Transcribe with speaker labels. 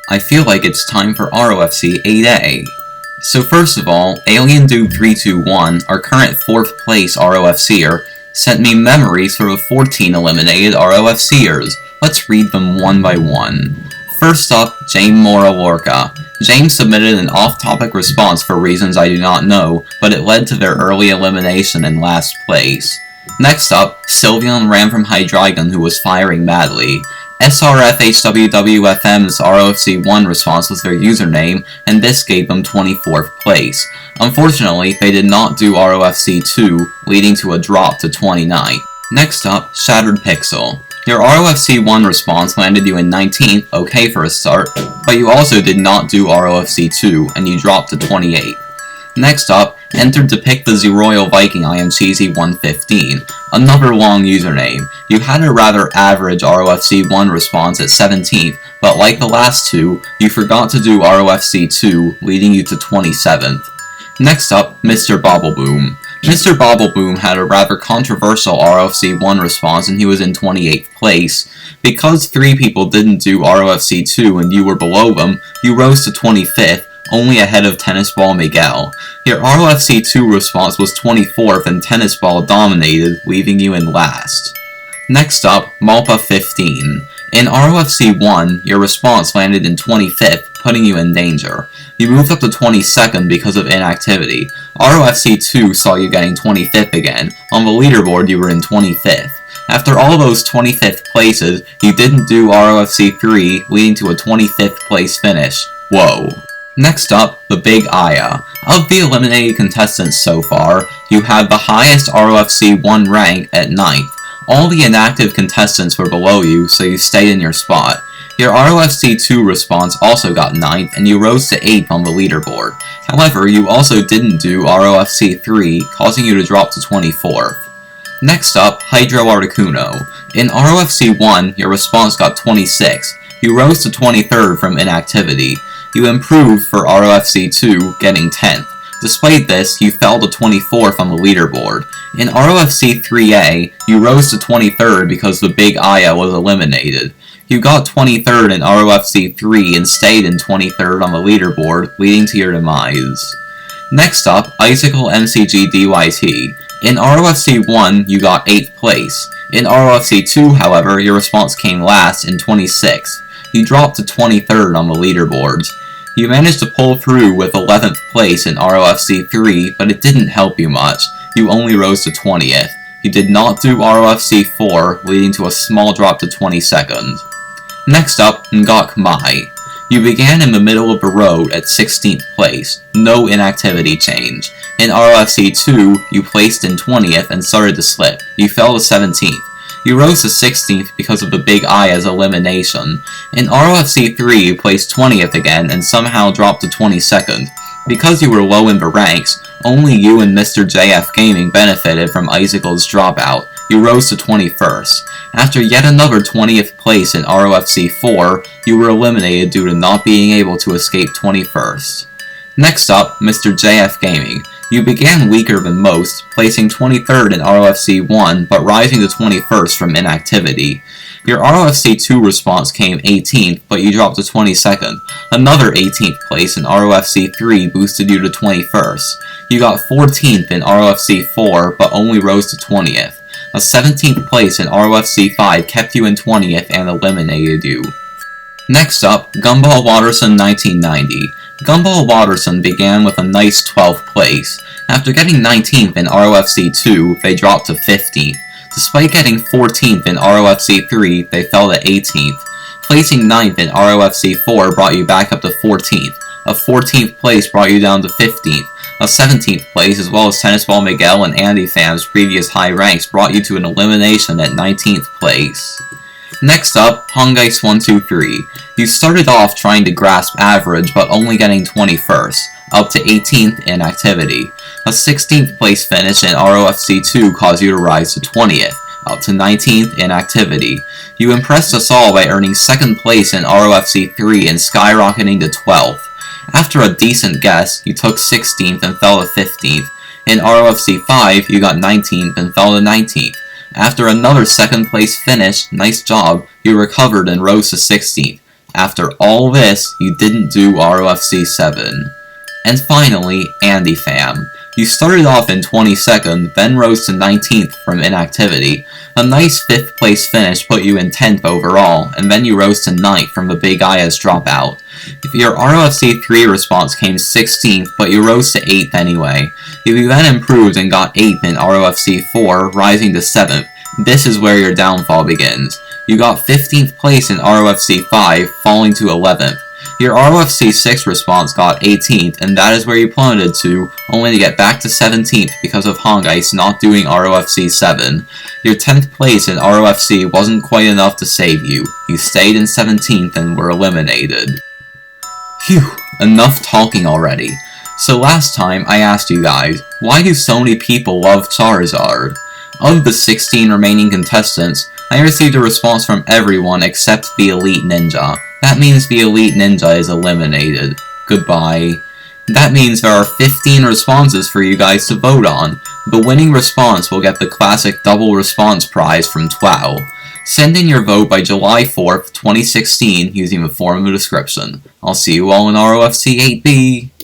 Speaker 1: I feel like it's time for ROFC 8A. So first of all, Alien Dude 321, our current 4th place ROFCer, sent me memories for the 14 eliminated ROFCers. Let's read them one by one. First up, James Mora Lorca. James submitted an off-topic response for reasons I do not know, but it led to their early elimination in last place. Next up, Sylveon ran from Hydreigon, who was firing madly. SRFHWWFM's ROFC1 response was their username, and this gave them 24th place. Unfortunately, they did not do ROFC2, leading to a drop to 29th. Next up, Shattered Pixel. Your ROFC1 response landed you in 19th, okay for a start, but you also did not do ROFC2, and you dropped to 28th. Next up, entered to pick the Zeroyal Viking I am Cheesy 115, another long username. You had a rather average ROFC1 response at 17th, but like the last two, you forgot to do ROFC2, leading you to 27th. Next up, Mr. Bobbleboom. Mr. Bobbleboom had a rather controversial ROFC1 response and he was in 28th place. Because 3 people didn't do ROFC2 and you were below them, you rose to 25th, only ahead of Tennis Ball Miguel. Your ROFC2 response was 24th and Tennis Ball dominated, leaving you in last. Next up, Malpa 15. In ROFC1, your response landed in 25th, putting you in danger. You moved up to 22nd because of inactivity. ROFC2 saw you getting 25th again. On the leaderboard, you were in 25th. After all those 25th places, you didn't do ROFC3, leading to a 25th place finish. Whoa. Next up, the Big Aya. Of the eliminated contestants so far, you had the highest ROFC1 rank at 9th. All the inactive contestants were below you, so you stayed in your spot. Your ROFC2 response also got 9th, and you rose to 8th on the leaderboard. However, you also didn't do ROFC3, causing you to drop to 24th. Next up, Hydro Articuno. In ROFC1, your response got 26th. You rose to 23rd from inactivity. You improved for ROFC2, getting 10th. Despite this, you fell to 24th on the leaderboard. In ROFC 3A, you rose to 23rd because the Big Aya was eliminated. You got 23rd in ROFC 3 and stayed in 23rd on the leaderboard, leading to your demise. Next up, Icicle MCG DYT. In ROFC 1, you got 8th place. In ROFC 2, however, your response came last in 26th. You dropped to 23rd on the leaderboards. You managed to pull through with 11th place in ROFC 3, but it didn't help you much. You only rose to 20th. You did not do ROFC 4, leading to a small drop to 22nd. Next up, Ngok Mai. You began in the middle of the road at 16th place, no inactivity change. In ROFC 2, you placed in 20th and started to slip. You fell to 17th. You rose to 16th because of the Big Aya's elimination. In ROFC 3, you placed 20th again and somehow dropped to 22nd. Because you were low in the ranks, only you and Mr. JF Gaming benefited from Icicle's dropout. You rose to 21st. After yet another 20th place in ROFC 4, you were eliminated due to not being able to escape 21st. Next up, Mr. JF Gaming. You began weaker than most, placing 23rd in ROFC 1, but rising to 21st from inactivity. Your ROFC 2 response came 18th, but you dropped to 22nd. Another 18th place in ROFC 3 boosted you to 21st. You got 14th in ROFC 4, but only rose to 20th. A 17th place in ROFC 5 kept you in 20th and eliminated you. Next up, Gumball Watterson 1990. Gumball Watterson began with a nice 12th place. After getting 19th in ROFC 2, they dropped to 15th. Despite getting 14th in ROFC 3, they fell to 18th. Placing 9th in ROFC 4 brought you back up to 14th. A 14th place brought you down to 15th. A 17th place, as well as Tennis Ball Miguel and Andy Fam's previous high ranks, brought you to an elimination at 19th place. Next up, Hongeist123. You started off trying to grasp average, but only getting 21st, up to 18th in activity. A 16th place finish in ROFC 2 caused you to rise to 20th, up to 19th in activity. You impressed us all by earning 2nd place in ROFC 3 and skyrocketing to 12th. After a decent guess, you took 16th and fell to 15th. In ROFC 5, you got 19th and fell to 19th. After another 2nd place finish, nice job, you recovered and rose to 16th. after all this, you didn't do ROFC 7. And finally, Andy Fam. You started off in 22nd, then rose to 19th from inactivity. A nice 5th place finish put you in 10th overall, and then you rose to 9th from the Big Aya's dropout. Your ROFC 3 response came 16th, but you rose to 8th anyway. You then improved and got 8th in ROFC 4, rising to 7th. This is where your downfall begins. You got 15th place in ROFC 5, falling to 11th. Your ROFC 6 response got 18th, and that is where you plummeted to, only to get back to 17th because of Hongice not doing ROFC 7. Your 10th place in ROFC wasn't quite enough to save you. You stayed in 17th and were eliminated. Phew, enough talking already. So last time I asked you guys, why do so many people love Charizard? Of the 16 remaining contestants, I received a response from everyone except the Elite Ninja. That means the Elite Ninja is eliminated. Goodbye. That means there are 15 responses for you guys to vote on. The winning response will get the classic double response prize from TWOW. Send in your vote by July 4th, 2016 using the form in the description. I'll see you all in ROFC 8B!